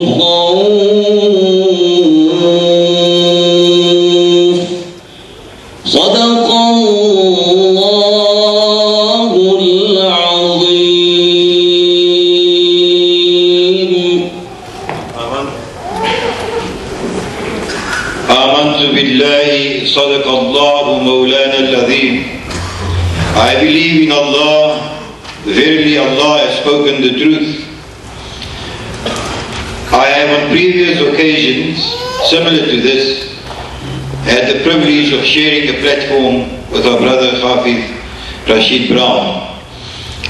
صدق الله العظيم. آمنت بالله صدق الله مولانا العظيم. I believe in Allah. Verily Allah has spoken the truth. I have on previous occasions, similar to this, had the privilege of sharing a platform with our brother Thowheedh Rashid Brown.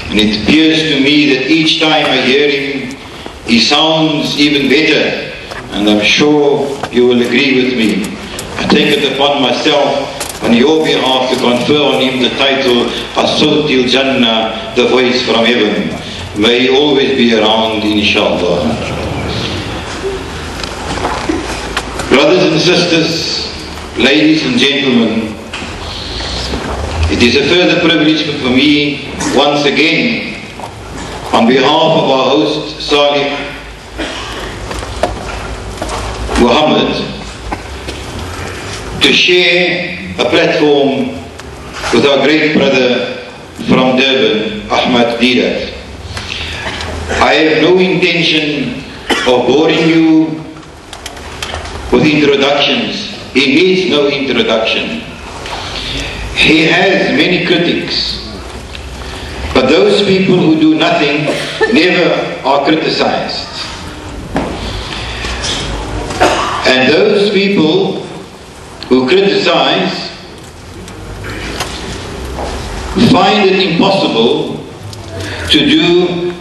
And it appears to me that each time I hear him, he sounds even better. And I'm sure you will agree with me. I take it upon myself on your behalf to confer on him the title As-Sawtil Jannah, the voice from heaven. May he always be around, inshallah. Brothers and sisters, ladies and gentlemen, it is a further privilege for me, once again, on behalf of our host, Salih Mohamed, to share a platform with our great brother from Durban, Ahmed Deedat. I have no intention of boring you with introductions. He needs no introduction. He has many critics, but those people who do nothing never are criticized. And those people who criticize find it impossible to do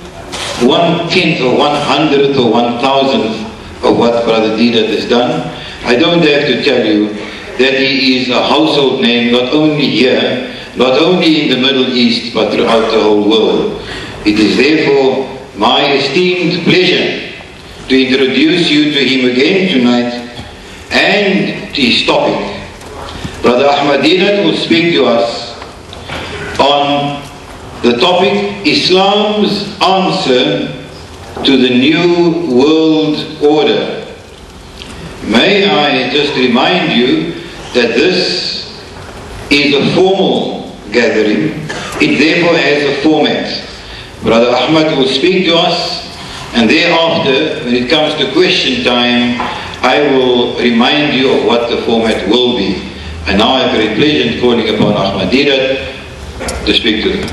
1/10 or 100th or 1,000th of what Brother Deedat has done. I don't have to tell you that he is a household name, not only here, not only in the Middle East, but throughout the whole world. It is therefore my esteemed pleasure to introduce you to him again tonight and to his topic. Brother Ahmed Deedat will speak to us on the topic Islam's answer to the New World Order. May I just remind you that this is a formal gathering. It therefore has a format. Brother Ahmed will speak to us, and thereafter, when it comes to question time, I will remind you of what the format will be. And now I have great pleasure in calling upon Ahmed Deedat to speak to them.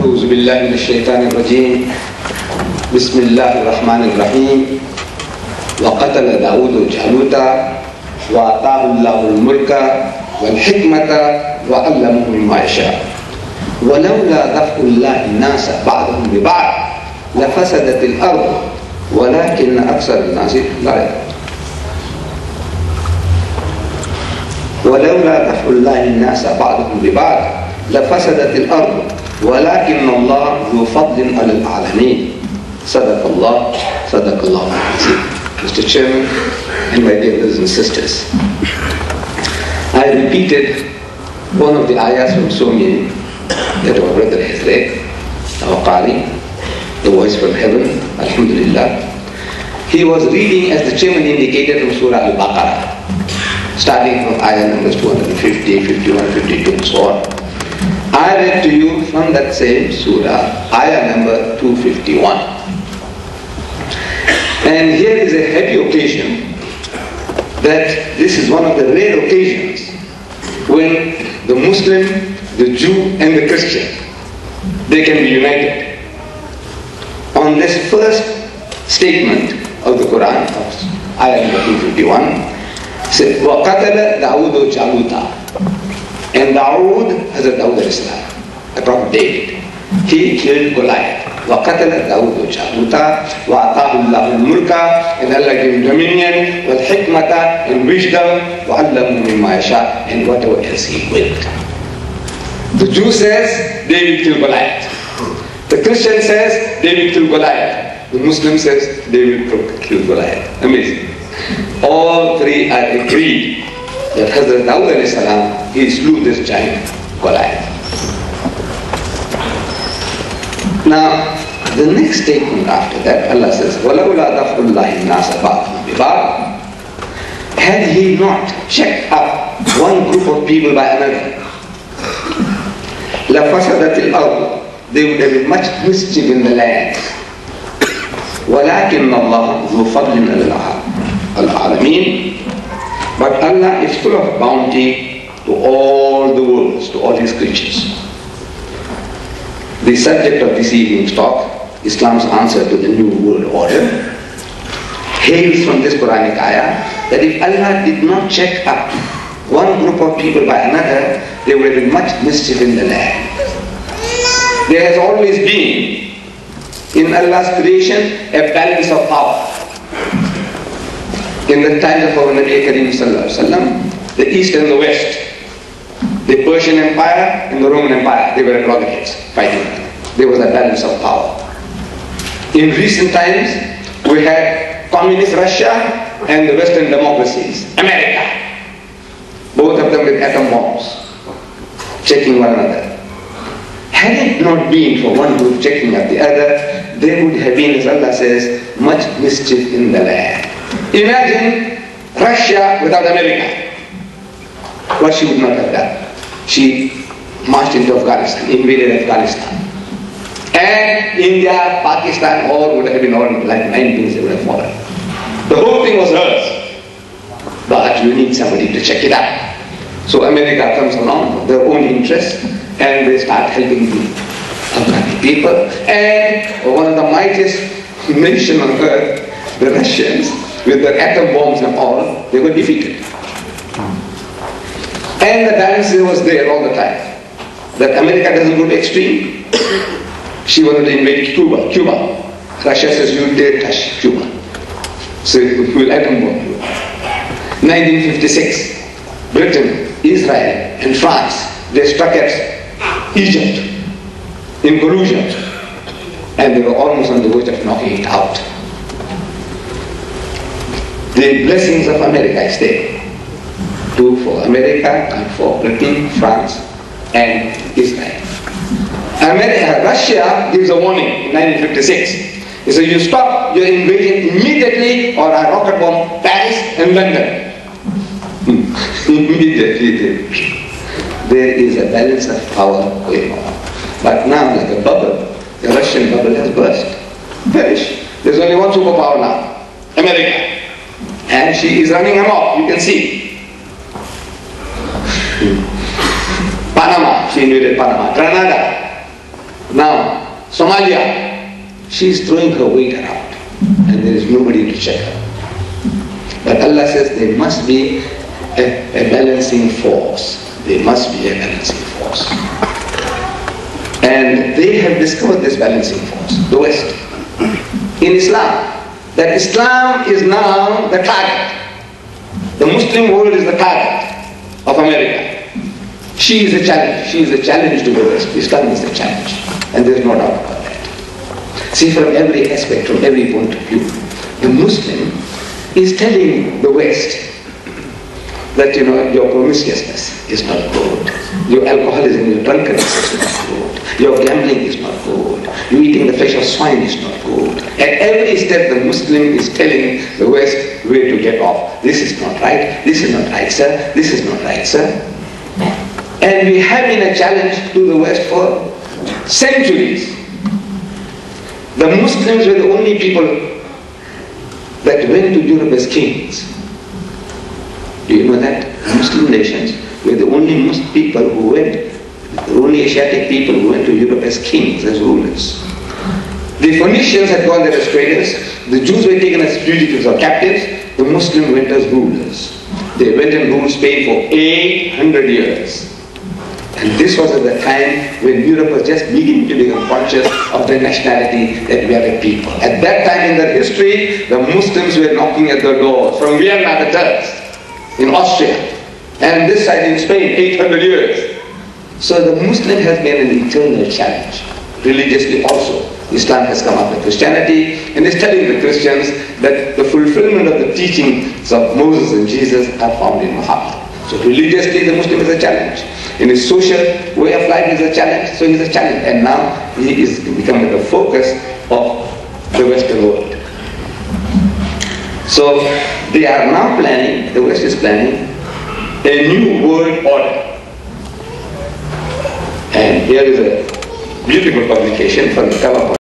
أعوذ بالله من الشيطان الرجيم. بسم الله الرحمن الرحيم. وقتل داود جالوتا وآتاه الله الملك والحكمة وعلمه مما يشاء ولولا دفع الله الناس بعضهم ببعض لفسدت الأرض ولكن أكثر الناس لا يعلمون. ولولا دفع الله الناس بعضهم ببعض لفسدت الأرض ولكن الله ذو فضل على العالمين. صدق الله العظيم. Mr. Chairman and my dear brothers and sisters, I repeated one of the ayahs from Somi that our brother has read, our Qari, the voice from heaven, Alhamdulillah. He was reading, as the chairman indicated, from Surah Al-Baqarah, starting from ayah numbers 250, 51, 52 and so on. I read to you from that same surah, ayah number 251. And here is a happy occasion that this is one of the rare occasions when the Muslim, the Jew and the Christian, they can be united on this first statement of the Quran, of ayah number 251. Said, وَقَتَلَ دَاوُدُ جَالُوتَ. And Dawood, Hazrat Dawood al-Islam, the Prophet David, he killed Goliath. وَقَتَلَ دَاوُدُ جَالُوتَ وَآتَاهُ اللَّهُ الْمُلْكَ, and Allah gave him dominion, وَالْحِكْمَةَ, and wisdom, وَعَلَّمُهُ مِمَّا يَشَاء, and whatever else he willed. The Jew says, David killed Goliath. The Christian says, David killed Goliath. The Muslim says, David killed Goliath. Amazing. All three are agreed that Hazrat Dawood al-Salam, he slew this giant. collide. Now, the next statement after that, Allah says, وَلَوْلَا دَفْعُ اللَّهِ النَّاسَ بَعْضَهُم بِبَعْضٍ. Had He not checked up one group of people by another, لَفَسَدَتِ الْأَرْضُ, there would have been much mischief in the land. وَلَكِنَّ اللَّهَ ذُو فَضْلٍ عَلَى الْعَالَمِينَ. But Allah is full of bounty to all the worlds, to all His creatures. The subject of this evening's talk, Islam's answer to the New World Order, hails from this Quranic ayah that if Allah did not check up one group of people by another, there would have been much mischief in the land. There has always been in Allah's creation a balance of power. In the time of our Nabi Kareem Sallallahu Alaihi Wasallam, the East and the West, the Persian Empire and the Roman Empire, they were at loggerheads fighting. There was a balance of power. In recent times, we had communist Russia and the Western democracies, America, both of them with atom bombs, checking one another. Had it not been for one group checking up the other, there would have been, as Allah says, much mischief in the land. Imagine Russia without America. What she would not have done. She marched into Afghanistan, invaded Afghanistan. And India, Pakistan, all would have been all like 9 pins, they would have fallen. The whole thing was hers. But you need somebody to check it out. So America comes along, their own interests, and they start helping the Afghani people. And one of the mightiest nations on earth, the Russians, with their atom bombs and all, they were defeated. And the balance was there all the time. That America doesn't go to extreme. She wanted to invade Cuba. Russia says, you dare touch Cuba. So we will atom bomb you. 1956, Britain, Israel, and France, they struck at Egypt in collusion. And they were almost on the verge of knocking it out. The blessings of America is there. Two for America and for Britain, France, and Israel. Russia gives a warning in 1956. He says, you stop your invasion immediately or I rocket bomb Paris and London. Immediately. There is a balance of power going on. But now, like a bubble, the Russian bubble has burst. Perish. There's only one superpower now, America. And she is running amok, you can see. Panama, she invaded Panama. Grenada. Now, Somalia. She is throwing her weight around. And there is nobody to check her. But Allah says there must be a balancing force. There must be a balancing force. And they have discovered this balancing force, the West, in Islam. That Islam is now the target. The Muslim world is the target of America. She is a challenge. She is a challenge to the West. Islam is a challenge. And there is no doubt about that. See, from every aspect, from every point of view, the Muslim is telling the West that, your promiscuousness is not good. Your alcoholism, your drunkenness is not good. Your gambling is not good. You eating the flesh of swine is not good. At every step, the Muslim is telling the West where to get off. This is not right. This is not right, sir. This is not right, sir. And we have been a challenge to the West for centuries. The Muslims were the only people that went to Europe as kings. Do you know that? Muslim nations were the only people who went, the only Asiatic people who went to Europe as kings, as rulers. The Phoenicians had gone there as traders. The Jews were taken as fugitives or captives. The Muslims went as rulers. They went and ruled Spain for 800 years. And this was at the time when Europe was just beginning to become conscious of their nationality, that we are a people. At that time in their history, the Muslims were knocking at their doors. From Vienna, the Turks, in Austria, and this side in Spain, 800 years. So the Muslim has been an eternal challenge. Religiously also, Islam has come up with Christianity and is telling the Christians that the fulfillment of the teachings of Moses and Jesus are found in Mohammed. So religiously the Muslim is a challenge. In his social way of life, he's a challenge. So he's a challenge. And now he is becoming the focus of the Western world. So they are now planning, the West is planning, a new world order. And here is a beautiful publication from the cover.